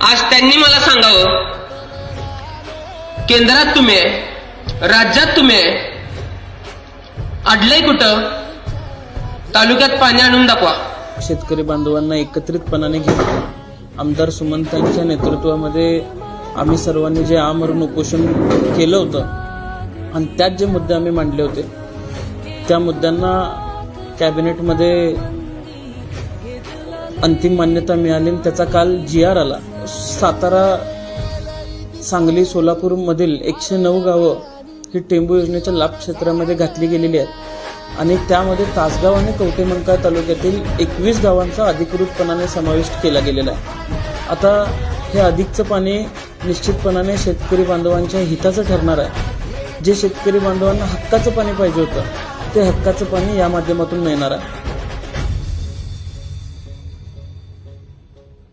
आज त्यांनी मला सांगावं, केंद्रात तुम्ही, राज्यात तुम्ही, अडलंय कुठं, तालुक्यात पाणी आणून दाखवा. शेतकरी बांधवांना एकत्रितपणाने घेऊन आमदार सुमंतांच्या नेतृत्वामध्ये आम्ही सर्वांनी जे आमरण उपोषण केलं होतं आणि त्यात जे मुद्दे आम्ही मांडले होते त्या मुद्द्यांना कॅबिनेटमध्ये अंतिम मान्यता मिळाली. त्याचा काल GR आला. सातारा, सांगली, सोलापूरमधील 109 गावं ही टेंबू योजनेच्या लाभ क्षेत्रामध्ये घातली गेलेली आहेत आणि त्यामध्ये तासगाव आणि कवठेमंकाळ तालुक्यातील 21 गावांचा अधिकृतपणाने समाविष्ट केला गेलेला आहे. आता हे अधिकचं पाणी निश्चितपणाने शेतकरी बांधवांच्या हिताचं ठरणार आहे. जे शेतकरी बांधवांना हक्काचं पाणी पाहिजे होतं ते हक्काचं पाणी या माध्यमातून मिळणार आहे.